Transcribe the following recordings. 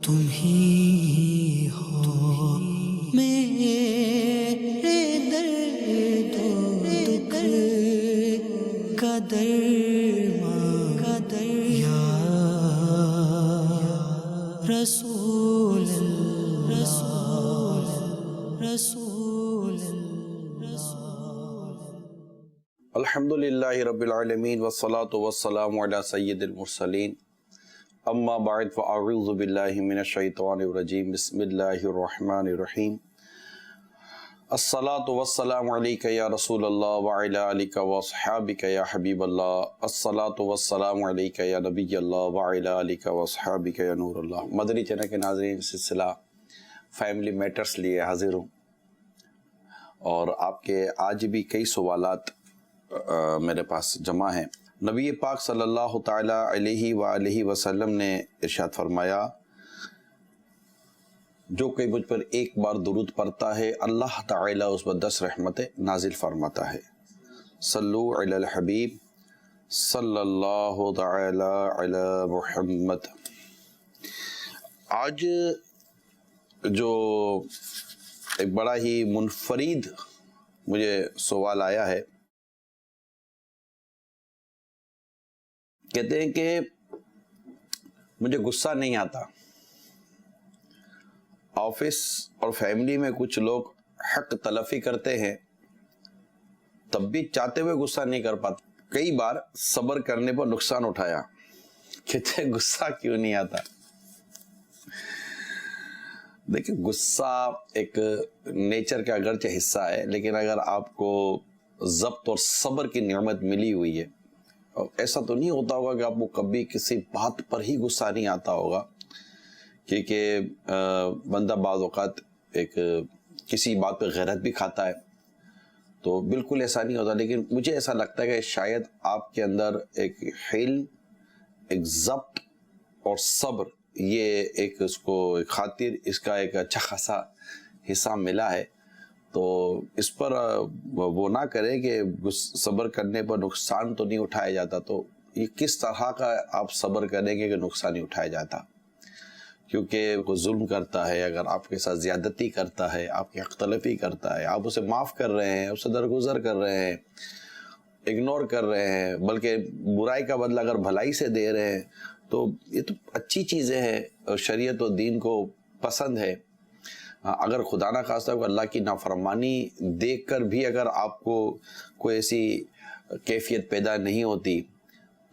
تم ہی ہو میرے درد و دکھ کا درمان یا رسول رسول الحمدللہ رب العالمین والصلاة والسلام علی سید المرسلین اما بعد فاعوذ باللہ من الشیطان الرجیم بسم اللہ الرحمن الرحیم الصلاة والسلام علیکہ یا رسول اللہ وعلی آلکہ واصحابکہ یا حبیب اللہ الصلاة والسلام علیکہ یا نبی اللہ وعلی آلکہ واصحابکہ یا نور اللہ۔ مدنی چینل کے ناظرین، سلسلہ فیملی میٹرز لیے حاضر ہوں اور آپ کے آج بھی کئی سوالات میرے پاس جمع ہیں۔ نبی پاک صلی اللہ تعالیٰ علیہ وآلہ وسلم نے ارشاد فرمایا، جو کوئی مجھ پر ایک بار درود پڑھتا ہے اللہ تعالیٰ اس پر 10 رحمتیں نازل فرماتا ہے۔ صلو علی الحبیب صلی اللہ تعالیٰ علی محمد۔ آج جو ایک بڑا ہی منفرد مجھے سوال آیا ہے، کہتے ہیں کہ مجھے غصہ نہیں آتا، آفس اور فیملی میں کچھ لوگ حق تلفی کرتے ہیں تب بھی چاہتے ہوئے غصہ نہیں کر پاتے، کئی بار صبر کرنے پر نقصان اٹھایا، کہتے ہیں غصہ کیوں نہیں آتا؟ دیکھیں، غصہ ایک نیچر کا اگرچہ حصہ ہے، لیکن اگر آپ کو ضبط اور صبر کی نعمت ملی ہوئی ہے، ایسا تو نہیں ہوتا ہوگا کہ آپ کو کبھی کسی بات پر ہی غصہ نہیں آتا ہوگا، کیونکہ بندہ بعض اوقات کسی بات پہ غیرت بھی کھاتا ہے، تو بالکل ایسا نہیں ہوتا۔ لیکن مجھے ایسا لگتا ہے کہ شاید آپ کے اندر ایک حلم، ایک ضبط اور صبر، یہ ایک اس کو خاطر اس کا ایک اچھا خاصا حصہ ملا ہے، تو اس پر وہ نہ کرے کہ صبر کرنے پر نقصان تو نہیں اٹھایا جاتا۔ تو یہ کس طرح کا آپ صبر کریں گے کہ نقصان نہیں اٹھایا جاتا؟ کیونکہ وہ ظلم کرتا ہے، اگر آپ کے ساتھ زیادتی کرتا ہے، آپ کی حق تلفی کرتا ہے، آپ اسے معاف کر رہے ہیں، اسے درگزر کر رہے ہیں، اگنور کر رہے ہیں، بلکہ برائی کا بدلہ اگر بھلائی سے دے رہے ہیں، تو یہ تو اچھی چیزیں ہیں اور شریعت و دین کو پسند ہے۔ اگر خدا نہ خواستہ اللہ کی نافرمانی دیکھ کر بھی اگر آپ کو کوئی ایسی کیفیت پیدا نہیں ہوتی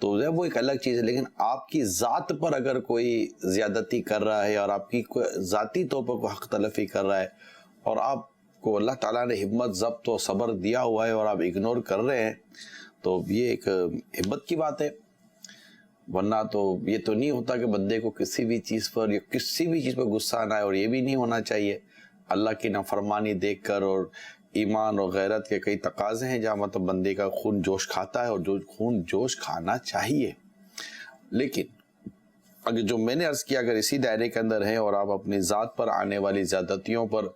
تو وہ ایک الگ چیز ہے، لیکن آپ کی ذات پر اگر کوئی زیادتی کر رہا ہے اور آپ کی کوئی ذاتی طور پر کوئی حق تلفی کر رہا ہے اور آپ کو اللہ تعالیٰ نے ہمت، ضبط و صبر دیا ہوا ہے اور آپ اگنور کر رہے ہیں، تو یہ ایک ہمت کی بات ہے۔ ورنہ تو یہ تو نہیں ہوتا کہ بندے کو کسی بھی چیز پر یا کسی بھی چیز پر غصہ نہ آئے، اور یہ بھی نہیں ہونا چاہیے اللہ کی نافرمانی دیکھ کر، اور ایمان اور غیرت کے کئی تقاضے ہیں جہاں مطلب بندے کا خون جوش کھاتا ہے اور جو خون جوش کھانا چاہیے۔ لیکن اگر جو میں نے عرض کیا، اگر اسی دائرے کے اندر ہیں اور آپ اپنی ذات پر آنے والی زیادتیوں پر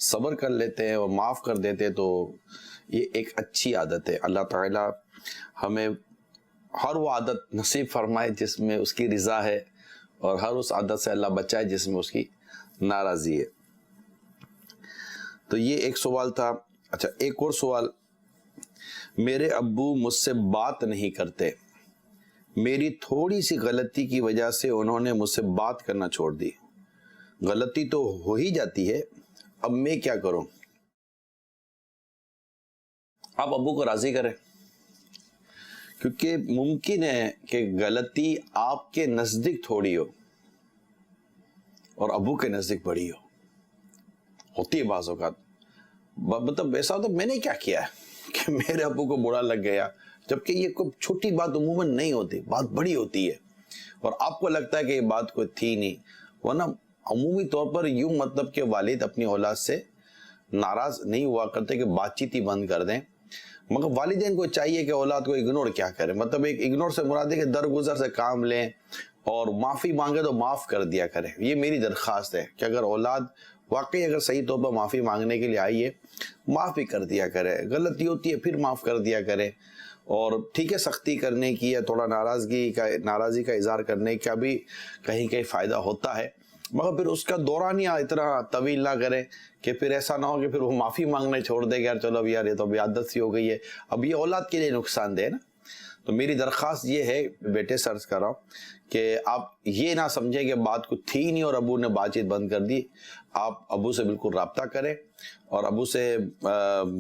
صبر کر لیتے ہیں اور معاف کر دیتے ہیں، تو یہ ایک اچھی عادت ہے۔ اللہ تعالیٰ ہمیں ہر وہ عادت نصیب فرمائے جس میں اس کی رضا ہے، اور ہر اس عادت سے اللہ بچائے جس میں اس کی ناراضی ہے۔ تو یہ ایک سوال تھا۔ اچھا، ایک اور سوال، میرے ابو مجھ سے بات نہیں کرتے، میری تھوڑی سی غلطی کی وجہ سے انہوں نے مجھ سے بات کرنا چھوڑ دی، غلطی تو ہو ہی جاتی ہے، اب میں کیا کروں؟ آپ ابو کو راضی کریں، کیونکہ ممکن ہے کہ غلطی آپ کے نزدیک تھوڑی ہو اور ابو کے نزدیک بڑی ہوتی ہے بعض اوقات۔ مطلب ایسا ہوتا ہے میں نے کیا کیا ہے کہ میرے ابو کو برا لگ گیا، جبکہ یہ کوئی چھوٹی بات عموماً نہیں ہوتی، بات بڑی ہوتی ہے، اور آپ کو لگتا ہے کہ یہ بات کوئی تھی نہیں۔ ورنہ عمومی طور پر یوں مطلب کہ والد اپنی اولاد سے ناراض نہیں ہوا کرتے کہ بات چیت ہی بند کر دیں، مگر والدین کو چاہیے کہ اولاد کو اگنور کیا کرے۔ مطلب ایک اگنور سے مراد ہے کہ درگزر سے کام لیں اور معافی مانگے تو معاف کر دیا کریں۔ یہ میری درخواست ہے کہ اگر اولاد واقعی اگر صحیح طور پر معافی مانگنے کے لیے آئی ہے، معاف بھی کر دیا کرے، غلطی ہوتی ہے پھر معاف کر دیا کرے، اور ٹھیک ہے سختی کرنے کی یا تھوڑا ناراضی کا اظہار کرنے کا بھی کہیں کہیں فائدہ ہوتا ہے، مگر پھر اس کا دورانیہ اتنا طویل نہ کریں کہ پھر ایسا نہ ہو کہ پھر وہ معافی مانگنے چھوڑ دے کہ یار چلو اب یار یہ تو ابھی عادت سی ہو گئی ہے، اب یہ اولاد کے لیے نقصان دہ ہے نا۔ تو میری درخواست یہ ہے بیٹے سے عرض کر رہا ہوں کہ آپ یہ نہ سمجھیں کہ بات کچھ تھی نہیں اور ابو نے بات چیت بند کر دی۔ آپ ابو سے بالکل رابطہ کریں اور ابو سے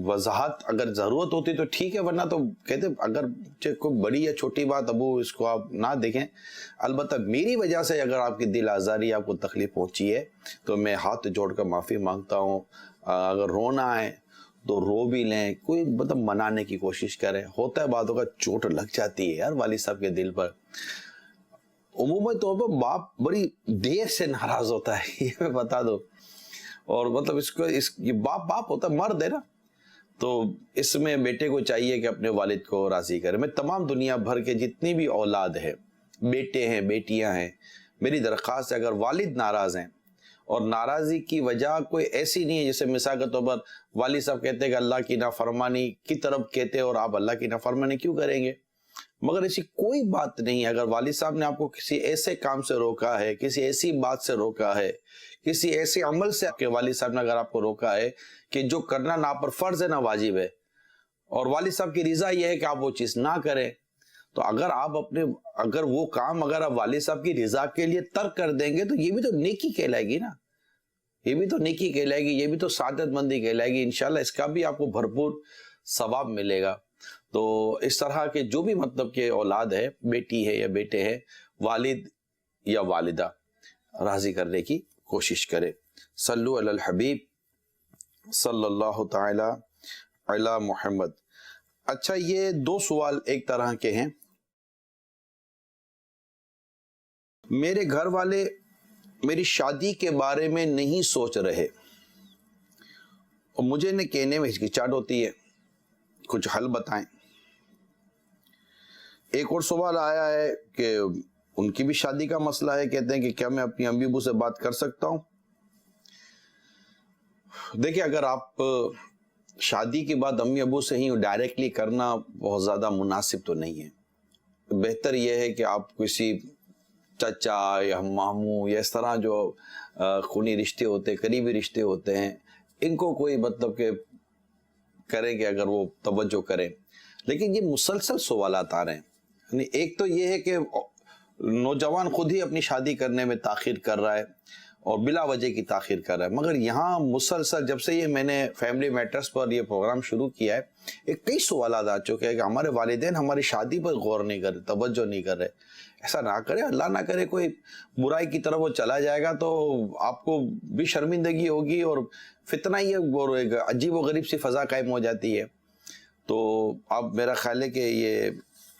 وضاحت اگر ضرورت ہوتی تو ٹھیک ہے، ورنہ تو کہتے اگر کوئی بڑی یا چھوٹی بات ابو اس کو آپ نہ دیکھیں۔ البتہ میری وجہ سے اگر آپ کی دل آزاری، آپ کو تکلیف پہنچی ہے تو میں ہاتھ جوڑ کر معافی مانگتا ہوں۔ اگر رونا ہے تو رو بھی لیں، کوئی مطلب منانے کی کوشش کریں۔ ہوتا ہے بعدوں کا چوٹ لگ جاتی ہے یار والد صاحب کے دل پر، عموماً طور پر باپ بڑی دیر سے ناراض ہوتا ہے، یہ میں بتا دوں، اور مطلب یہ باپ ہوتا ہے، مرد ہے نا، تو اس میں بیٹے کو چاہیے کہ اپنے والد کو راضی کرے۔ میں تمام دنیا بھر کے جتنی بھی اولاد ہے، بیٹے ہیں بیٹیاں ہیں، میری درخواست ہے اگر والد ناراض ہیں اور ناراضی کی وجہ کوئی ایسی نہیں ہے جیسے مثال کے طور پر والد صاحب کہتے ہیں کہ اللہ کی نافرمانی کی طرف کہتے اور آپ اللہ کی نافرمانی کیوں کریں گے، مگر ایسی کوئی بات نہیں ہے۔ اگر والد صاحب نے آپ کو کسی ایسے کام سے روکا ہے، کسی ایسی بات سے روکا ہے، کسی ایسے عمل سے آپ کے والد صاحب نے اگر آپ کو روکا ہے کہ جو کرنا نہ پر فرض ہے نہ واجب ہے، اور والد صاحب کی رضا یہ ہے کہ آپ وہ چیز نہ کریں، تو اگر وہ کام اگر آپ والد صاحب کی رضا کے لیے ترک کر دیں گے تو یہ بھی تو نیکی کہلائے گی نا، یہ بھی تو نیکی کہلائے گی، یہ بھی تو سعادت مندی کہلائے گی۔ انشاءاللہ اس کا بھی آپ کو بھرپور ثواب ملے گا۔ تو اس طرح کے جو بھی مطلب کہ اولاد ہے، بیٹی ہے یا بیٹے ہے، والد یا والدہ راضی کرنے کی کوشش کرے۔ صلو علی الحبیب صلی اللہ تعالی علی محمد۔ اچھا، یہ دو سوال ایک طرح کے ہیں۔ میرے گھر والے میری شادی کے بارے میں نہیں سوچ رہے اور مجھے انہیں کہنے میں ہچکچاہٹ ہوتی ہے، کچھ حل بتائیں۔ ایک اور سوال آیا ہے کہ ان کی بھی شادی کا مسئلہ ہے، کہتے ہیں کہ کیا میں اپنی امی ابو سے بات کر سکتا ہوں؟ دیکھیں، اگر آپ شادی کے بعد امی ابو سے ہی ڈائریکٹلی کرنا بہت زیادہ مناسب تو نہیں ہے۔ بہتر یہ ہے کہ آپ کسی چچا یا ماموں یا اس طرح جو خونی رشتے ہوتے ہیں، قریبی رشتے ہوتے ہیں، ان کو کوئی مطلب کہ کریں کہ اگر وہ توجہ کریں۔ لیکن یہ مسلسل سوالات آ رہے ہیں، یعنی ایک تو یہ ہے کہ نوجوان خود ہی اپنی شادی کرنے میں تاخیر کر رہا ہے اور بلا وجہ کی تاخیر کر رہا ہے، مگر یہاں مسلسل جب سے یہ میں نے فیملی میٹرز پر یہ پروگرام شروع کیا ہے، ایک کئی سوالات آ چکے ہیں کہ ہمارے والدین ہماری شادی پر غور نہیں کر رہے، توجہ نہیں کر رہے۔ ایسا نہ کرے، اللہ نہ کرے کوئی برائی کی طرف وہ چلا جائے گا تو آپ کو بھی شرمندگی ہوگی اور فتنہ ہی اور ایک عجیب و غریب سی فضا قائم ہو جاتی ہے۔ تو اب میرا خیال ہے کہ یہ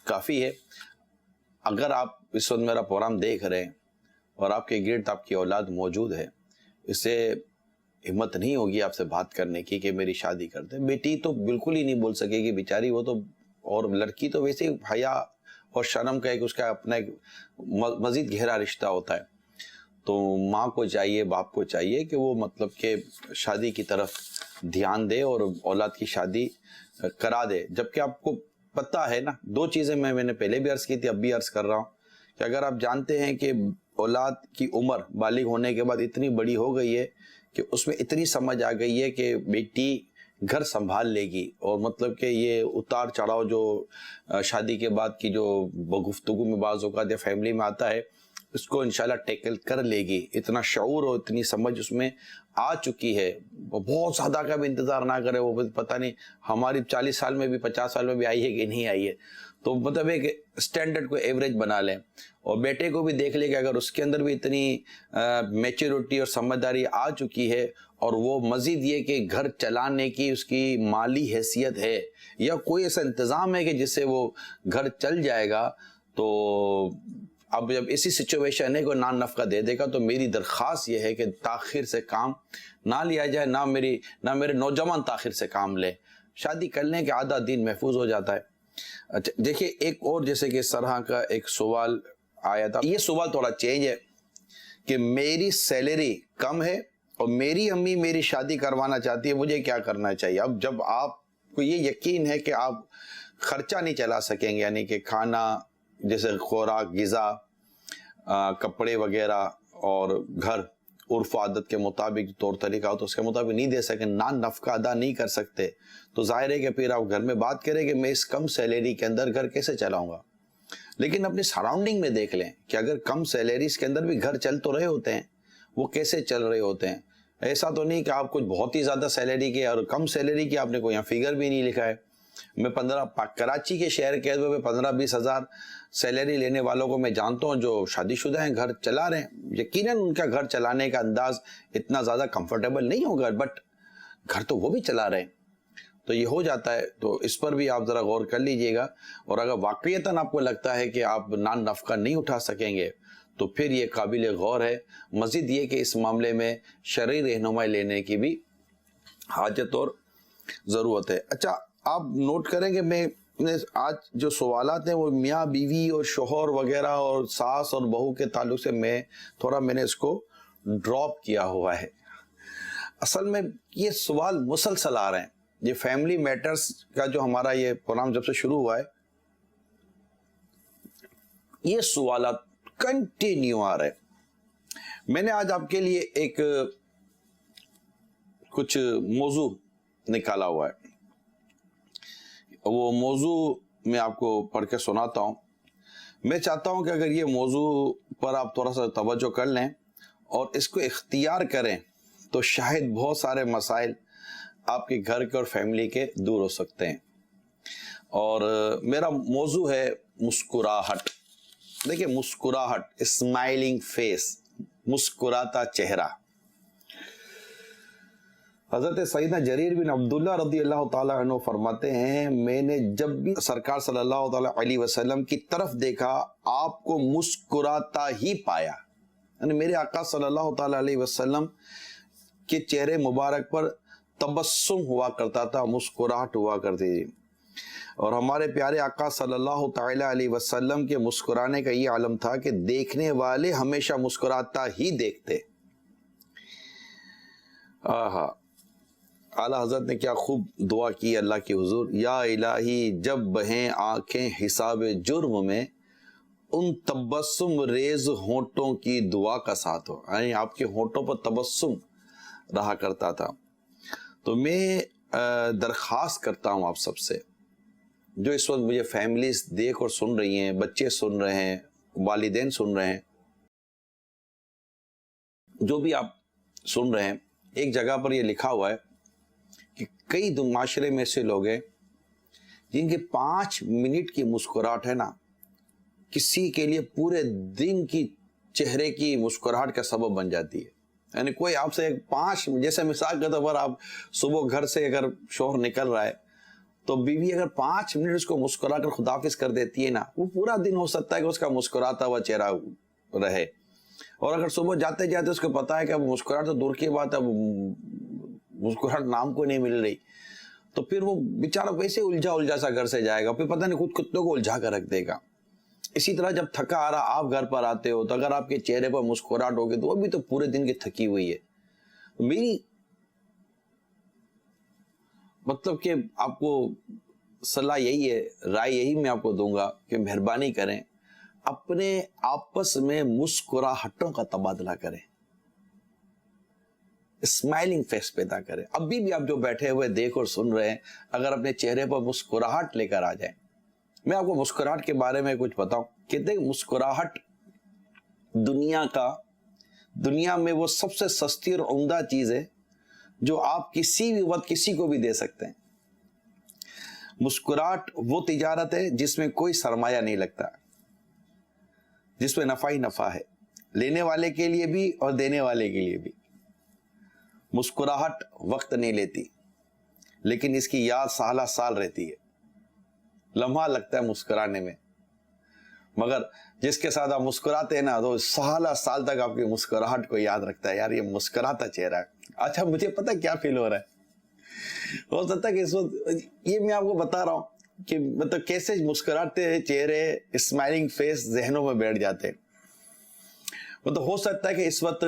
کافی ہے۔ اگر آپ اس وقت میرا پروگرام دیکھ رہے ہیں اور آپ کے گرد آپ کی اولاد موجود ہے، اس سے ہمت نہیں ہوگی آپ سے بات کرنے کی کہ میری شادی کر دیں، بیٹی تو بالکل ہی نہیں بول سکے گی بیچاری، وہ تو، اور لڑکی تو ویسے ہی حیا اور شرم کا ایک اس کا اپنا ایک مزید گہرا رشتہ ہوتا ہے۔ تو ماں کو چاہیے، باپ کو چاہیے کہ وہ مطلب کہ شادی کی طرف دھیان دے اور اولاد کی شادی کرا دے، جبکہ آپ کو پتہ ہے نا، دو چیزیں میں نے پہلے بھی عرض کی تھی، اب بھی عرض کر رہا ہوں کہ اگر آپ جانتے ہیں کہ اولاد کی عمر بالغ ہونے کے بعد اتنی بڑی ہو گئی ہے کہ اس میں اتنی سمجھ آ گئی ہے کہ بیٹی گھر سنبھال لے گی، اور مطلب کہ یہ اتار چڑھاؤ جو شادی کے بعد کی جو گفتگو میں بعض اوقات یا فیملی میں آتا ہے، اس کو انشاءاللہ ٹیکل کر لے گی، اتنا شعور اور اتنی سمجھ اس میں آ چکی ہے۔ بہت زیادہ کا بھی انتظار نہ کرے، وہ پتہ نہیں ہماری 40 سال میں بھی 50 سال میں بھی آئی ہے کہ نہیں آئی ہے، تو مطلب ایک سٹینڈرڈ کو ایوریج بنا لیں، اور بیٹے کو بھی دیکھ لے کہ اگر اس کے اندر بھی اتنی میچورٹی اور سمجھداری آ چکی ہے اور وہ مزید یہ کہ گھر چلانے کی اس کی مالی حیثیت ہے یا کوئی ایسا انتظام ہے کہ جس سے وہ گھر چل جائے گا، تو اب جب اسی سچویشن ہے کہ نان نفقہ دے دے گا، تو میری درخواست یہ ہے کہ تاخیر سے کام نہ لیا جائے، نہ میرے نوجوان تاخیر سے کام لیں، شادی کر لیں کہ آدھا دین محفوظ ہو جاتا ہے۔ اچھا دیکھیے، ایک اور جیسے کہ اس طرح کا ایک سوال آیا تھا، یہ سوال تھوڑا چینج ہے کہ میری سیلری کم ہے اور میری امی میری شادی کروانا چاہتی ہے، مجھے کیا کرنا چاہیے؟ اب جب آپ کو یہ یقین ہے کہ آپ خرچہ نہیں چلا سکیں گے، یعنی کہ کھانا جیسے خوراک، غذا، کپڑے وغیرہ اور گھر، عرف و عادت کے مطابق طور طریقہ ہو تو اس کے مطابق نہیں دے سکیں، نان نفقہ ادا نہیں کر سکتے، تو ظاہر ہے کہ پھر آپ گھر میں بات کریں کہ میں اس کم سیلری کے اندر گھر کیسے چلاؤں گا۔ لیکن اپنی سراؤنڈنگ میں دیکھ لیں کہ اگر کم سیلریز کے اندر بھی گھر چل تو رہے ہوتے ہیں، وہ کیسے چل رہے ہوتے ہیں۔ ایسا تو نہیں کہ آپ کچھ بہت ہی زیادہ سیلری کے اور کم سیلری کی آپ نے کوئی یہاں فگر بھی نہیں لکھا ہے۔ میں کراچی کے شہر کے اعتبار میں 15-20 ہزار سیلری لینے والوں کو میں جانتا ہوں جو شادی شدہ ہیں، گھر چلا رہے ہیں، یقیناً ان کا گھر چلانے کا انداز اتنا زیادہ کمفرٹیبل نہیں ہوگا، بٹ گھر تو وہ بھی چلا رہے ہیں، تو یہ ہو جاتا ہے۔ تو اس پر بھی آپ ذرا غور کر لیجئے گا، اور اگر واقعیتاً آپ کو لگتا ہے کہ آپ نان نفقہ نہیں اٹھا سکیں گے تو پھر یہ قابل غور ہے۔ مزید یہ کہ اس معاملے میں شرعی رہنمائی لینے کی بھی حاجت اور ضرورت ہے۔ اچھا، آپ نوٹ کریں کہ میں آج جو سوالات ہیں وہ میاں بیوی اور شوہر وغیرہ اور ساس اور بہو کے تعلق سے میں نے اس کو ڈراپ کیا ہوا ہے۔ اصل میں یہ سوال مسلسل آ رہے ہیں، یہ فیملی میٹرز کا جو ہمارا یہ پروگرام جب سے شروع ہوا ہے، یہ سوالات کنٹینیو آ رہے ہیں۔ میں نے آج آپ کے لیے ایک کچھ موضوع نکالا ہوا ہے، وہ موضوع میں آپ کو پڑھ کے سناتا ہوں۔ میں چاہتا ہوں کہ اگر یہ موضوع پر آپ تھوڑا سا توجہ کر لیں اور اس کو اختیار کریں تو شاید بہت سارے مسائل آپ کے گھر کے اور فیملی کے دور ہو سکتے ہیں۔ اور میرا موضوع ہے مسکراہٹ۔ دیکھیں، مسکراہٹ، اسمائلنگ فیس، مسکراتا چہرہ۔ حضرت سیدنا جریر بن عبداللہ رضی اللہ تعالیٰ عنہ فرماتے ہیں، میں نے جب بھی سرکار صلی اللہ تعالیٰ علیہ وسلم کی طرف دیکھا آپ کو مسکراتا ہی پایا، یعنی میرے آقا صلی اللہ تعالیٰ علیہ وسلم کے چہرے مبارک پر تبسم ہوا کرتا تھا، مسکراہٹ ہوا کرتی تھی۔ اور ہمارے پیارے آقا صلی اللہ تعالیٰ علیہ وسلم کے مسکرانے کا یہ عالم تھا کہ دیکھنے والے ہمیشہ مسکراتا ہی دیکھتے۔ آہا، اعلیٰ حضرت نے کیا خوب دعا کی اللہ کے حضور، یا الہی جب بہیں آنکھیں حساب جرم میں، ان تبسم ریز ہونٹوں کی دعا کا ساتھ ہو، یعنی آپ کے ہونٹوں پر تبسم رہا کرتا تھا۔ تو میں درخواست کرتا ہوں آپ سب سے، جو اس وقت مجھے فیملیز دیکھ اور سن رہی ہیں، بچے سن رہے ہیں، والدین سن رہے ہیں، جو بھی آپ سن رہے ہیں، ایک جگہ پر یہ لکھا ہوا ہے کہ کئی معاشرے میں ایسے لوگ ہیں جن کے 5 منٹ کی مسکراہٹ ہے نا، کسی کے لیے پورے دن کی چہرے کی مسکراہٹ کا سبب بن جاتی ہے۔ یعنی کوئی آپ سے 5، جیسے مثال کے طور پر آپ صبح گھر سے اگر شوہر نکل رہا ہے تو بیوی اگر 5 منٹ اس کو مسکرا کر خداحافظ کر دیتی ہے نا، وہ پورا دن ہو سکتا ہے کہ اس کا مسکراتا ہوا چہرہ رہے۔ اور اگر صبح جاتے جاتے اس کو پتا ہے کہ اب مسکراہٹ تو دور کی بات ہے، اب مسکراہٹ نام کو نہیں مل رہی، تو پھر وہ بیچارہ ویسے الجھا سا گھر سے جائے گا، پھر پتہ نہیں خود کتوں کو الجھا کر رکھ دے گا۔ اسی طرح جب تھکا آ رہا آپ گھر پر آتے ہو تو اگر آپ کے چہرے پر مسکراہٹ ہوگی تو وہ بھی تو پورے دن کی تھکی ہوئی ہے۔ میری مطلب کہ آپ کو صلاح یہی ہے، رائے یہی میں آپ کو دوں گا کہ مہربانی کریں، اپنے آپس میں مسکراہٹوں کا تبادلہ کریں، اسمائلنگ فیس پیدا کریں۔ ابھی بھی آپ جو بیٹھے ہوئے دیکھ اور سن رہے ہیں، اگر اپنے چہرے پر مسکراہٹ لے کر آ جائیں۔ میں آپ کو مسکراہٹ کے بارے میں کچھ بتاؤں، کہتے ہیں مسکراہٹ دنیا میں وہ سب سے سستی اور عمدہ چیز ہے جو آپ کسی بھی وقت کسی کو بھی دے سکتے ہیں۔ مسکراہٹ وہ تجارت ہے جس میں کوئی سرمایہ نہیں لگتا، جس میں نفع ہی نفع ہے، لینے والے کے لیے بھی اور دینے والے کے لیے بھی۔ مسکراہٹ وقت نہیں لیتی، لیکن اس کی یاد سالہ سال رہتی ہے، لمحہ لگتا ہے مسکرانے میں، مگر جس کے ساتھ آپ مسکراتے ہیں نا تو سالہ سال تک آپ کی مسکراہٹ کو یاد رکھتا ہے، یار یہ مسکراتا چہرہ ہے۔ اچھا، مجھے پتہ کیا فیل ہو رہا ہے، ہو سکتا ہے کہ اس وقت یہ میں آپ کو بتا رہا ہوں کہ مطلب کیسے مسکراتے چہرے، اسمائلنگ فیس ذہنوں میں بیٹھ جاتے ہیں۔ مطلب ہو سکتا ہے کہ اس وقت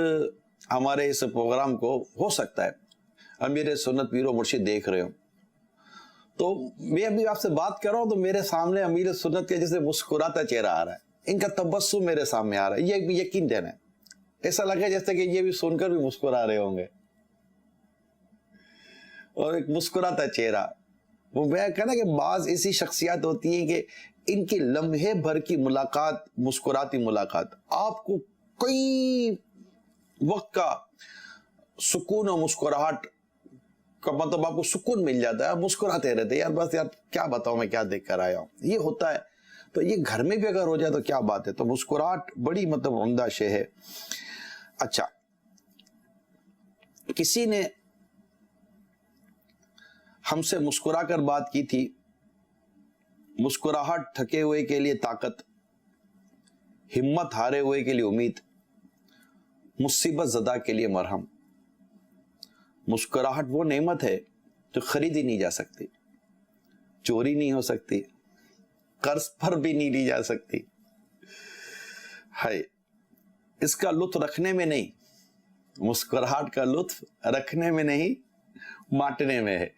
ہمارے اس پروگرام کو ہو سکتا ہے امیر سنت پیر و مرشد دیکھ رہے ہوں، تو میں ابھی آپ سے بات کر رہا ہوں تو میرے سامنے امیر سنت کے جیسے مسکراتا چہرہ آ رہا ہے، ان کا تبسم میرے سامنے آ رہا ہے، یہ بھی یقین دینا ہے، ایسا لگا جیسے کہ یہ بھی سن کر بھی مسکرا رہے ہوں گے، اور ایک مسکراتا چہرہ. وہ میں کہنا کہ بعض ایسی شخصیات ہوتی ہیں کہ ان کی لمحے بھر کی ملاقات، مسکراتی ملاقات، آپ کو کئی وقت کا سکون اور مسکراہٹ کا مطلب آپ کو سکون مل جاتا ہے، آپ مسکراتے رہتے ہیں، یار بس یار کیا بتاؤں میں کیا دیکھ کر آیا ہوں. یہ ہوتا ہے. تو یہ گھر میں بھی اگر ہو جائے تو کیا بات ہے. تو مسکراہٹ بڑی مطلب عمدہ شے ہے. اچھا، کسی نے ہم سے مسکرا کر بات کی تھی. مسکراہٹ تھکے ہوئے کے لیے طاقت، ہمت ہارے ہوئے کے لیے امید، مصیبت زدہ کے لیے مرہم. مسکراہٹ وہ نعمت ہے جو خریدی نہیں جا سکتی، چوری نہیں ہو سکتی، قرض پر بھی نہیں لی جا سکتی. ہے اس کا لطف رکھنے میں نہیں، مسکراہٹ کا لطف رکھنے میں نہیں، بانٹنے میں ہے.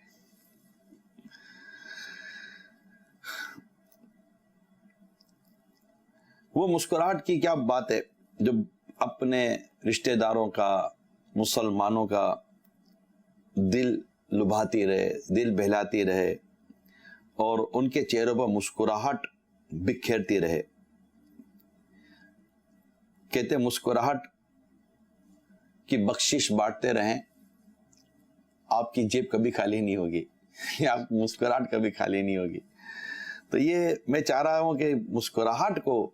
وہ مسکراہٹ کی کیا بات ہے جو اپنے رشتہ داروں کا، مسلمانوں کا دل لبھاتی رہے، دل بہلاتی رہے، اور ان کے چہروں پر مسکراہٹ بکھیرتی رہے. کہتے مسکراہٹ کی بخشش بانٹتے رہیں، آپ کی جیب کبھی خالی نہیں ہوگی، یا آپ مسکراہٹ کبھی خالی نہیں ہوگی. تو یہ میں چاہ رہا ہوں کہ مسکراہٹ کو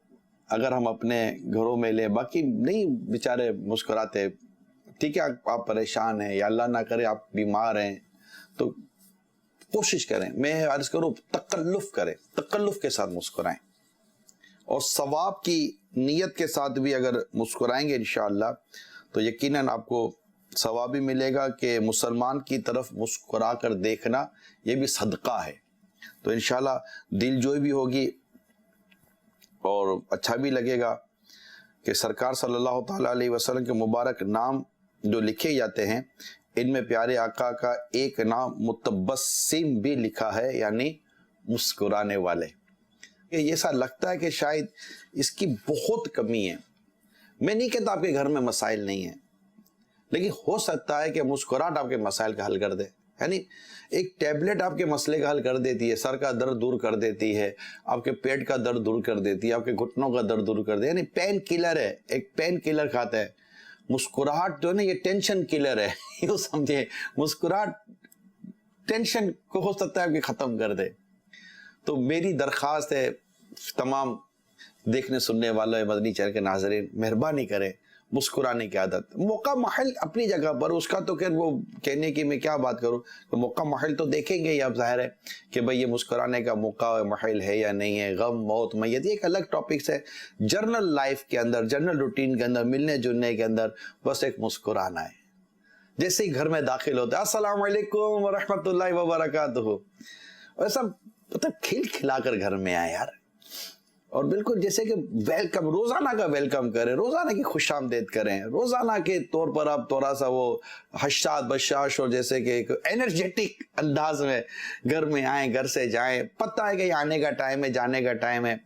اگر ہم اپنے گھروں میں لیں، باقی نہیں بیچارے مسکراتے، ٹھیک ہے آپ پریشان ہیں یا اللہ نہ کرے آپ بیمار ہیں تو کوشش کریں، میں عرض کروں تکلف کریں، تکلف کے ساتھ مسکرائیں، اور ثواب کی نیت کے ساتھ بھی اگر مسکرائیں گے انشاءاللہ تو یقیناً آپ کو ثواب بھی ملے گا کہ مسلمان کی طرف مسکرا کر دیکھنا یہ بھی صدقہ ہے. تو انشاءاللہ دل جوئی بھی ہوگی اور اچھا بھی لگے گا کہ سرکار صلی اللہ تعالیٰ علیہ وسلم کے مبارک نام جو لکھے جاتے ہیں ان میں پیارے آقا کا ایک نام متبسم بھی لکھا ہے، یعنی مسکرانے والے. یہ ایسا لگتا ہے کہ شاید اس کی بہت کمی ہے. میں نہیں کہتا آپ کے گھر میں مسائل نہیں ہیں، لیکن ہو سکتا ہے کہ مسکراہٹ آپ کے مسائل کا حل کر دے. یعنی ایک ٹیبلٹ آپ کے مسئلے کا حل کر دیتی ہے، سر کا درد دور کر دیتی ہے، آپ کے پیٹ کا درد دور کر دیتی ہے، آپ کے گھٹنوں کا درد دور کر دیتی ہے. یعنی پین کلر ہے، ایک پین کلر کھاتا ہے. مسکراہٹ جو ہے نا یہ ٹینشن کلر ہے. یہ سمجھے، مسکراہٹ ٹینشن کو ہو سکتا ہے آپ کے ختم کر دے. تو میری درخواست ہے تمام دیکھنے سننے والے مدنی چینل کے ناظرین، مہربانی کریں مسکرانے کی عادت. موقع محل اپنی جگہ پر، اس کا تو خیر وہ کہنے کی میں کیا بات کروں، تو موقع محل تو دیکھیں گے ہی آپ، ظاہر ہے کہ بھئی یہ مسکرانے کا موقع محل ہے یا نہیں ہے. غم، موت، میت، یہ ایک الگ ٹاپکس ہے. جنرل لائف کے اندر، جنرل روٹین کے اندر، ملنے جلنے کے اندر بس ایک مسکرانا ہے. جیسے ہی گھر میں داخل ہوتا ہے السلام علیکم ورحمۃ اللہ وبرکاتہ، ایسا مطلب کھل کھلا کر گھر میں آئے یار، اور بالکل جیسے کہ ویلکم، روزانہ کا ویلکم کریں، روزانہ کی خوش آمدید کریں، روزانہ کے طور پر آپ تھوڑا سا وہ حشاد بشاش اور جیسے کہ ایک انرجیٹک انداز میں گھر میں آئیں، گھر سے جائیں. پتہ ہے کہ یہ آنے کا ٹائم ہے، جانے کا ٹائم ہے.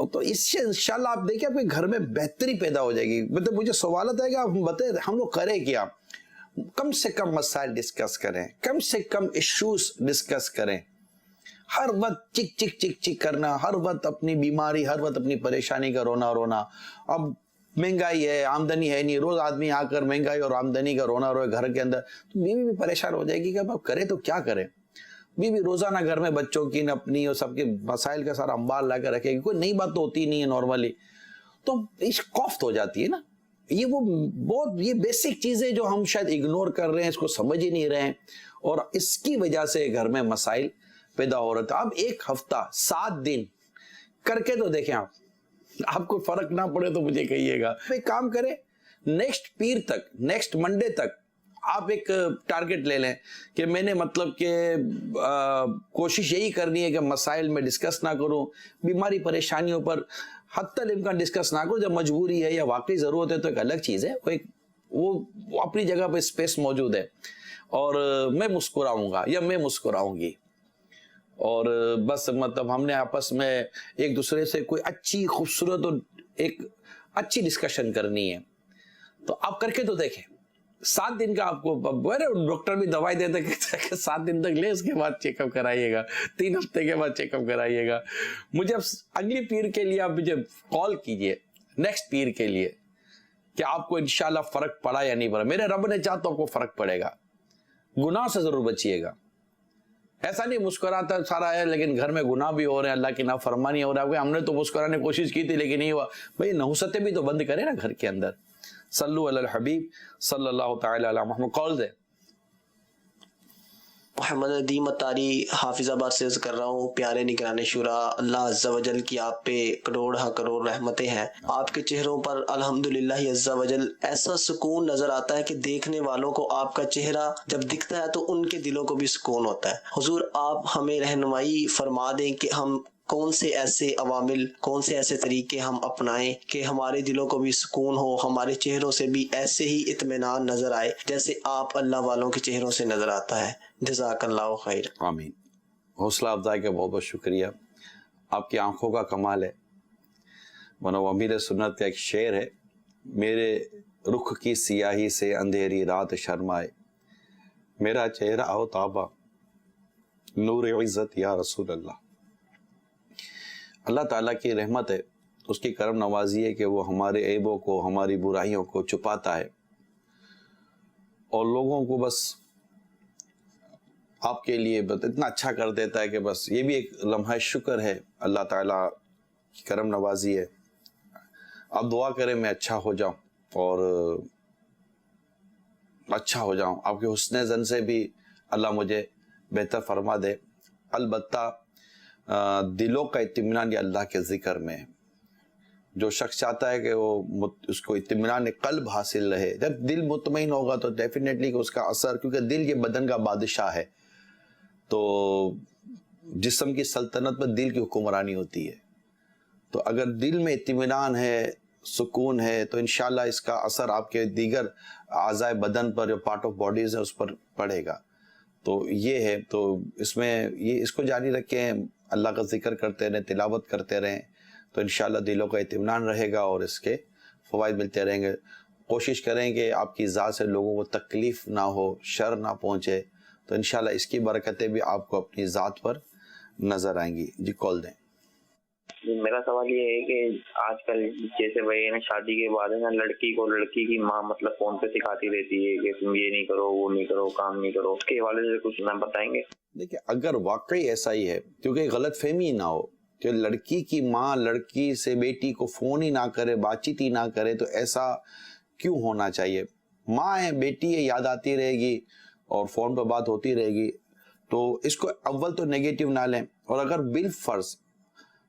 تو اس سے انشاءاللہ آپ دیکھیں آپ کے گھر میں بہتری پیدا ہو جائے گی. مطلب مجھے سوالت ہے کہ آپ بتائیں ہم لوگ کریں کیا؟ کم سے کم مسائل ڈسکس کریں، کم سے کم ایشوز ڈسکس کریں. ہر وقت چک چک چک چک کرنا، ہر وقت اپنی بیماری، ہر وقت اپنی پریشانی کا رونا. اب مہنگائی ہے، آمدنی ہے نہیں، روز آدمی آ کر مہنگائی اور آمدنی کا رونا روئے گھر کے اندر، تو بیوی بھی پریشان ہو جائے گی کہ اب آپ کرے تو کیا کرے. بیوی روزانہ گھر میں بچوں کی، اپنی اور سب کے مسائل کا سارا انبار لا کر رکھے گی. کوئی نئی بات تو ہوتی نہیں ہے نارملی، تو اس کوفت ہو جاتی ہے نا. یہ وہ بہت یہ بیسک چیزیں جو ہم شاید اگنور کر رہے ہیں، اس کو سمجھ ہی نہیں رہے ہیں، اور اس کی وجہ سے گھر میں مسائل پیدا ہو رہا تھا. اب ایک ہفتہ 7 دن کر کے تو دیکھیں آپ کو فرق نہ پڑے تو مجھے کہیے گا. ایک کام کریں، نیکسٹ پیر تک، نیکسٹ منڈے تک آپ ایک ٹارگٹ لے لیں کہ میں نے مطلب کہ کوشش یہی کرنی ہے کہ مسائل میں ڈسکس نہ کروں، بیماری پریشانیوں پر حتی الامکان ڈسکس نہ کروں. جب مجبوری ہے یا واقعی ضرورت ہے تو ایک الگ چیز ہے، وہ اپنی جگہ پہ اسپیس موجود ہے. اور میں مسکراؤں گا یا میں مسکراؤں گی، اور بس مطلب ہم نے آپس میں ایک دوسرے سے کوئی اچھی خوبصورت اور ایک اچھی ڈسکشن کرنی ہے. تو آپ کر کے تو دیکھیں. 7 دن کا آپ کو ڈاکٹر بھی دوائی دیتے کہ 7 دن تک لے, اس کے بعد چیک اپ کرائیے گا, 3 ہفتے کے بعد چیک اپ کرائیے گا. مجھے اب اگلی پیر کے لیے آپ مجھے کال کیجئے, نیکسٹ پیر کے لیے, کہ آپ کو انشاءاللہ فرق پڑا یا نہیں پڑا. میرے رب نے چاہا تو آپ کو فرق پڑے گا. گناہ سے ضرور بچیے گا. ایسا نہیں مسکراتا سارا ہے لیکن گھر میں گناہ بھی ہو رہے ہیں, اللہ کی نافرمانی ہو رہا ہے. ہم نے تو مسکرانے کی کوشش کی تھی لیکن نہیں ہوا. بھئی نحوستیں بھی تو بند کریں نا گھر کے اندر. صلو علی الحبیب صلی اللہ تعالی علی محمد. کال دے. محمد ندیم اتاری حافظ آباد سے عرض کر رہا ہوں. پیارے نگران شورا, اللہ عز و جل کی آپ پہ کروڑ رحمتیں ہیں. آپ کے چہروں پر الحمدللہ عز و جل ایسا سکون نظر آتا ہے کہ دیکھنے والوں کو آپ کا چہرہ جب دکھتا ہے تو ان کے دلوں کو بھی سکون ہوتا ہے. حضور آپ ہمیں رہنمائی فرما دیں کہ ہم کون سے ایسے عوامل, کون سے ایسے طریقے ہم اپنائیں کہ ہمارے دلوں کو بھی سکون ہو, ہمارے چہروں سے بھی ایسے ہی اطمینان نظر آئے جیسے آپ اللہ والوں کے چہروں سے نظر آتا ہے. جزاک اللہ خیر. آمین. حوصلہ افزائی کا بہت بہت شکریہ. آپ کی آنکھوں کا کمال ہے. مولانا امیر سنت کا ایک شعر ہے, میرے رخ کی سیاہی سے اندھیری رات شرمائے, میرا چہرہ ہو تابا نور عزت یا رسول اللہ. اللہ تعالیٰ کی رحمت ہے, اس کی کرم نوازی ہے کہ وہ ہمارے عیبوں کو, ہماری برائیوں کو چھپاتا ہے اور لوگوں کو بس آپ کے لیے اتنا اچھا کر دیتا ہے کہ بس یہ بھی ایک لمحہ شکر ہے. اللہ تعالیٰ کی کرم نوازی ہے. آپ دعا کریں میں اچھا ہو جاؤں اور اچھا ہو جاؤں. آپ کے حسن زن سے بھی اللہ مجھے بہتر فرما دے. البتہ دلوں کا اطمینان یہ اللہ کے ذکر میں ہے. جو شخص چاہتا ہے کہ وہ اس کو اطمینان قلب حاصل رہے, جب دل مطمئن ہوگا تو ڈیفینیٹلی اس کا اثر, کیونکہ دل یہ بدن کا بادشاہ ہے تو جسم کی سلطنت پر دل کی حکمرانی ہوتی ہے. تو اگر دل میں اطمینان ہے, سکون ہے, تو انشاءاللہ اس کا اثر آپ کے دیگر اعضاء بدن پر, جو پارٹ آف باڈیز ہیں اس پر پڑے گا. تو یہ ہے, تو اس میں یہ اس کو جاری رکھیں, اللہ کا ذکر کرتے رہیں, تلاوت کرتے رہیں, تو انشاءاللہ دلوں کا اطمینان رہے گا اور اس کے فوائد ملتے رہیں گے. کوشش کریں کہ آپ کی ذات سے لوگوں کو تکلیف نہ ہو, شر نہ پہنچے, تو انشاءاللہ اس کی برکتیں بھی آپ کو اپنی ذات پر نظر آئیں گی. جی کال دیں. میرا سوال یہ ہے کہ آج کل جیسے بھائی نا شادی کے بعد ہے نا لڑکی کو لڑکی کی ماں مطلب فون پہ سکھاتی رہتی ہے کہ تم یہ نہیں کرو, وہ نہیں کرو, کام نہیں کرو. اس کے حوالے سے کچھ نہ بتائیں گے؟ دیکھیں اگر واقعی ایسا ہی ہے, کیونکہ غلط فہمی نہ ہو کہ لڑکی کی ماں لڑکی سے بیٹی کو فون ہی نہ کرے, بات چیت ہی نہ کرے, تو ایسا کیوں ہونا چاہیے؟ ماں ہے, بیٹی ہے, یاد آتی رہے گی اور فون پہ بات ہوتی رہے گی, تو اس کو اول تو نیگیٹو نہ لیں. اور اگر بالفرض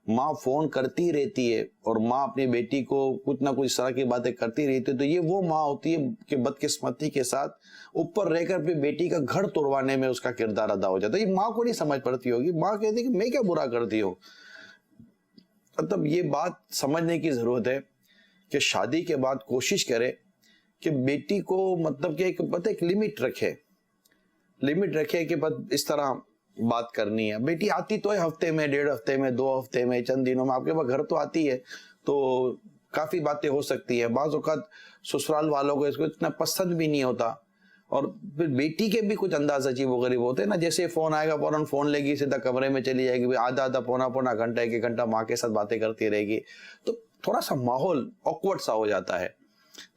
ماں فون کرتی رہتی ہے اور ماں اپنی بیٹی کو کچھ نہ کچھ اس طرح کی باتیں کرتی رہتی ہے, تو یہ وہ ماں ہوتی ہے کہ بدقسمتی کے ساتھ اوپر رہ کر اپنی بیٹی کا گھر توڑوانے میں اس کا کردار ادا ہو جاتا ہے. یہ ماں کو نہیں سمجھ پڑتی ہوگی. ماں کہتی ہے کہ میں کیا برا کرتی ہوں. مطلب یہ بات سمجھنے کی ضرورت ہے کہ شادی کے بعد کوشش کرے کہ بیٹی کو مطلب کہ ایک لمٹ رکھے کہ بس اس طرح بات کرنی ہے. بیٹی آتی تو ہے ہفتے میں, 1.5 ہفتے میں, 2 ہفتے میں, چند دنوں میں آپ کے پاس گھر تو آتی ہے, تو کافی باتیں ہو سکتی ہے. بعض اوقات سسرال والوں کو اس کو اتنا پسند بھی نہیں ہوتا, اور پھر بیٹی کے بھی کچھ انداز عجیب و غریب ہوتے ہیں نا. جیسے فون آئے گا فوراً فون لے گی, سیدھا کمرے میں چلی جائے گی, آدھا پونا گھنٹہ 1 گھنٹہ ماں کے ساتھ باتیں کرتی رہے گی, تو تھوڑا سا ماحول آکورڈ سا ہو جاتا ہے.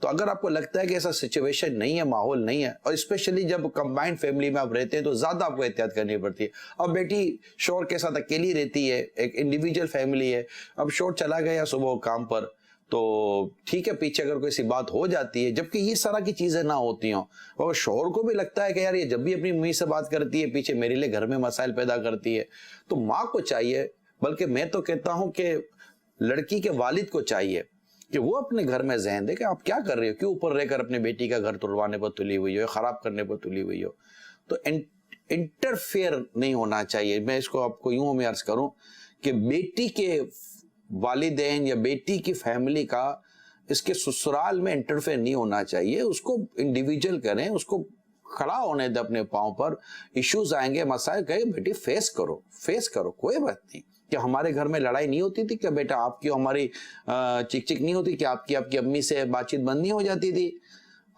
تو اگر آپ کو لگتا ہے کہ ایسا سچویشن نہیں ہے, ماحول نہیں ہے, اور اسپیشلی جب کمبائنڈ فیملی میں آپ رہتے ہیں تو زیادہ آپ کو احتیاط کرنی پڑتی ہے. اب بیٹی شوہر کے ساتھ اکیلی رہتی ہے, ایک انڈیویجول فیملی ہے, اب شوہر چلا گیا صبح کام پر, تو ٹھیک ہے پیچھے اگر کوئی سی بات ہو جاتی ہے, جبکہ یہ طرح کی چیزیں نہ ہوتی ہوں, اور شوہر کو بھی لگتا ہے کہ یار یہ جب بھی اپنی امی سے بات کرتی ہے پیچھے میرے لیے گھر میں مسائل پیدا کرتی ہے, تو ماں کو چاہیے, بلکہ میں تو کہتا ہوں کہ لڑکی کے والد کو چاہیے کہ وہ اپنے گھر میں ذہن دے کہ آپ کیا کر رہے ہو, کیوں اوپر رہ کر اپنے بیٹی کا گھر توڑوانے پر تلی ہوئی ہو, خراب کرنے پر تلی ہوئی ہو. تو انٹرفیئر نہیں ہونا چاہیے. میں اس کو آپ کو یوں میں عرض کروں کہ بیٹی کے والدین یا بیٹی کی فیملی کا اس کے سسرال میں انٹرفیئر نہیں ہونا چاہیے. اس کو انڈیویجول کریں, اس کو کھڑا ہونے دیں اپنے پاؤں پر. ایشوز آئیں گے, مسائل کہیں بیٹی فیس کرو, کوئی بات نہیں, کہ ہمارے گھر میں لڑائی نہیں ہوتی تھی کہ بیٹا آپ کی ہماری چک چک نہیں ہوتی کہ آپ کی امی سے بات چیت بند نہیں ہو جاتی تھی؟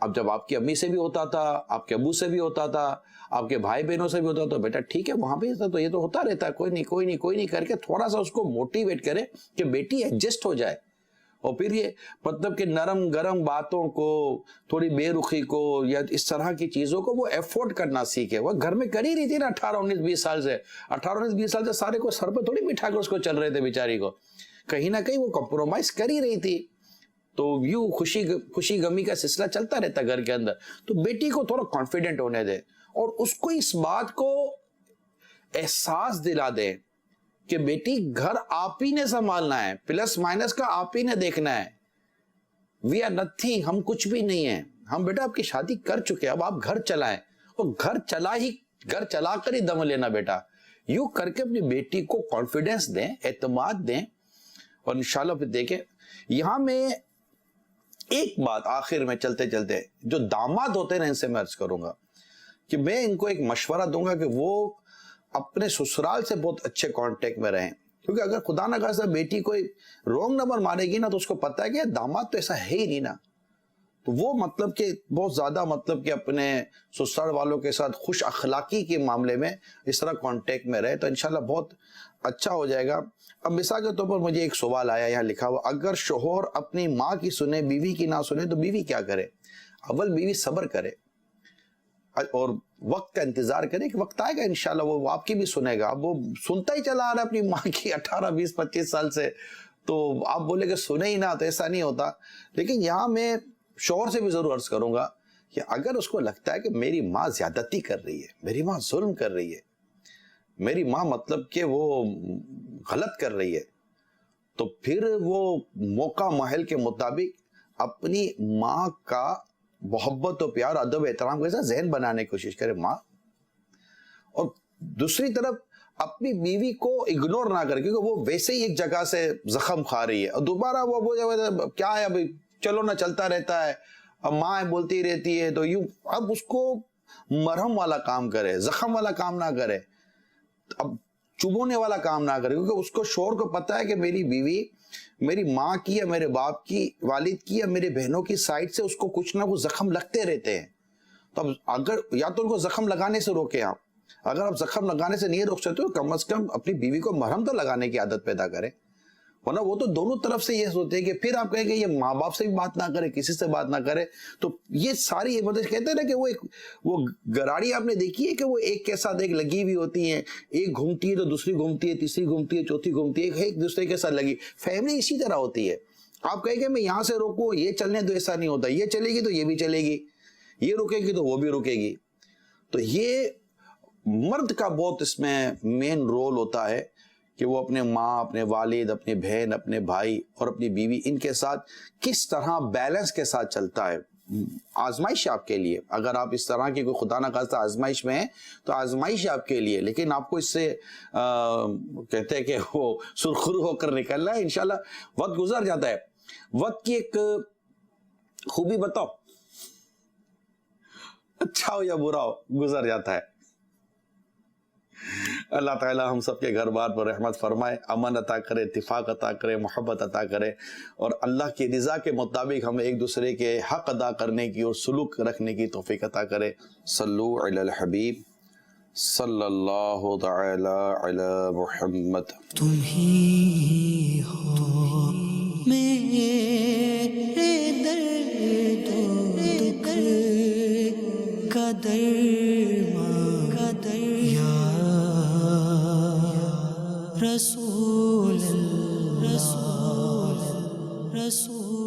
اب جب آپ کی امی سے بھی ہوتا تھا، آپ کے ابو سے بھی ہوتا تھا، آپ کے بھائی بہنوں سے بھی ہوتا تو بیٹا ٹھیک ہے وہاں پہ تو یہ تو ہوتا رہتا ہے، کوئی نہیں کر کے تھوڑا سا اس کو موٹیویٹ کرے کہ بیٹی ایڈجسٹ ہو جائے، اور پھر یہ مطلب کہ نرم گرم باتوں کو، تھوڑی بے رخی کو یا اس طرح کی چیزوں کو وہ ایفورڈ کرنا سیکھے۔ وہ گھر میں کر ہی رہی تھی نا 18-19-20 سال سے سارے کو سر پہ تھوڑی بٹھا کر اس کو چل رہے تھے بیچاری کو، کہیں نہ کہیں وہ کمپرومائز کر ہی رہی تھی، تو یوں خوشی غمی کا سلسلہ چلتا رہتا گھر کے اندر۔ تو بیٹی کو تھوڑا کانفیڈنٹ ہونے دے اور اس کو اس بات کو احساس دلا دے کہ بیٹی گھر آپ ہی نے سنبھالنا ہے، پلس مائنس کا آپ ہی نے دیکھنا ہے، وی آر نتھنگ، ہم کچھ بھی نہیں ہیں، ہم بیٹا آپ کی شادی کر چکے، اب آپ گھر چلائیں، اور گھر چلا کر ہی دم لینا بیٹا، یوں کر کے اپنی بیٹی کو کانفیڈنس دیں، اعتماد دیں، اور انشاءاللہ پھر دیکھیں۔ یہاں میں ایک بات آخر میں چلتے چلتے جو داماد ہوتے ہیں ان سے میں عرض کروں گا کہ میں ان کو ایک مشورہ دوں گا کہ وہ اپنے سسرال سے بہت اچھے کانٹیکٹ میں رہیں، کیونکہ اگر خدا نہ خواستہ بیٹی کوئی رونگ نمبر مارے گی نا تو اس کو پتہ ہے کہ داماد تو ایسا ہے ہی نہیں نا، تو وہ مطلب کہ بہت زیادہ مطلب کہ اپنے سسرال والوں کے ساتھ خوش اخلاقی کے معاملے میں اس طرح کانٹیکٹ میں رہے تو انشاءاللہ بہت اچھا ہو جائے گا۔ اب مثال کے طور پر مجھے ایک سوال آیا یہاں لکھا ہوا، اگر شوہر اپنی ماں کی سنے بیوی کی نہ سنے تو بیوی کیا کرے؟ اول بیوی صبر کرے اور وقت کا انتظار کرے کہ وقت آئے گا انشاءاللہ وہ آپ کی بھی سنے گا۔ اب وہ سنتا ہی چلا آ رہا ہے اپنی ماں کی 18 20 25 سال سے، تو آپ بولے کہ سنے ہی نہ تو ایسا نہیں ہوتا۔ لیکن یہاں میں شوہر سے بھی ضرور عرض کروں گا کہ اگر اس کو لگتا ہے کہ میری ماں زیادتی کر رہی ہے، میری ماں ظلم کر رہی ہے، میری ماں مطلب کہ وہ غلط کر رہی ہے، تو پھر وہ موقع محل کے مطابق اپنی ماں کا محبت و پیار ادب احترام کے ساتھ ذہن بنانے کی کوشش کرے ماں، اور دوسری طرف اپنی بیوی کو اگنور نہ کرے کیونکہ وہ ویسے ہی ایک جگہ سے زخم کھا رہی ہے، اور دوبارہ وہ کیا ہے ابھی چلو نہ چلتا رہتا ہے، اب ماں بولتی رہتی ہے تو یوں، اب اس کو مرہم والا کام کرے، زخم والا کام نہ کرے، اب چبونے والا کام نہ کرے، کیونکہ اس کو شوہر کو پتا ہے کہ میری بیوی میری ماں کی یا میرے باپ کی، والد کی یا میرے بہنوں کی سائڈ سے اس کو کچھ نہ کچھ زخم لگتے رہتے ہیں، تو اب اگر یا تو ان کو زخم لگانے سے روکیں آپ، اگر آپ زخم لگانے سے نہیں روک سکتے تو کم از کم اپنی بیوی کو مرہم تو لگانے کی عادت پیدا کریں، ورنہ وہ تو دونوں طرف سے یہ سوچتے ہیں کہ پھر آپ کہیں کہ یہ ماں باپ سے بھی بات نہ کرے، کسی سے بات نہ کرے، تو یہ ساری مطلب کہتے ہیں نا کہ وہ گراڑی آپ نے دیکھی ہے کہ وہ ایک کے ساتھ ایک لگی ہوئی ہوتی ہیں، ایک گھومتی ہے تو دوسری گھومتی ہے، تیسری گھومتی ہے، چوتھی گھومتی ہے، ایک دوسرے کے ساتھ لگی، فیملی اسی طرح ہوتی ہے۔ آپ کہیں کہ میں یہاں سے روکوں یہ چلنے تو ایسا نہیں ہوتا، یہ چلے گی تو یہ بھی چلے گی، یہ رکے گی تو وہ بھی رکے گی، تو یہ مرد کا بہت اس میں مین رول ہوتا ہے کہ وہ اپنے ماں، اپنے والد، اپنی بہن، اپنے بھائی اور اپنی بیوی ان کے ساتھ کس طرح بیلنس کے ساتھ چلتا ہے۔ آزمائش آپ کے لیے، اگر آپ اس طرح کی کوئی خدا نہ خواستہ آزمائش میں ہیں تو آزمائش آپ کے لیے، لیکن آپ کو اس سے کہتے ہیں کہ وہ سرخرو ہو کر نکلنا ہے۔ انشاءاللہ وقت گزر جاتا ہے، وقت کی ایک خوبی بتاؤ، اچھا ہو یا برا ہو گزر جاتا ہے۔ اللہ تعالی ہم سب کے گھر بار پر رحمت فرمائے، امن عطا کرے، اتفاق عطا کرے، محبت عطا کرے، اور اللہ کی رضا کے مطابق ہمیں ایک دوسرے کے حق ادا کرنے کی اور سلوک رکھنے کی توفیق عطا کرے۔ صلو علی الحبیب صلی اللہ تعالی علی محمد۔ تم ہی ہو میرے درد و دکھ کا درمان، یا رسول اللہ، رسول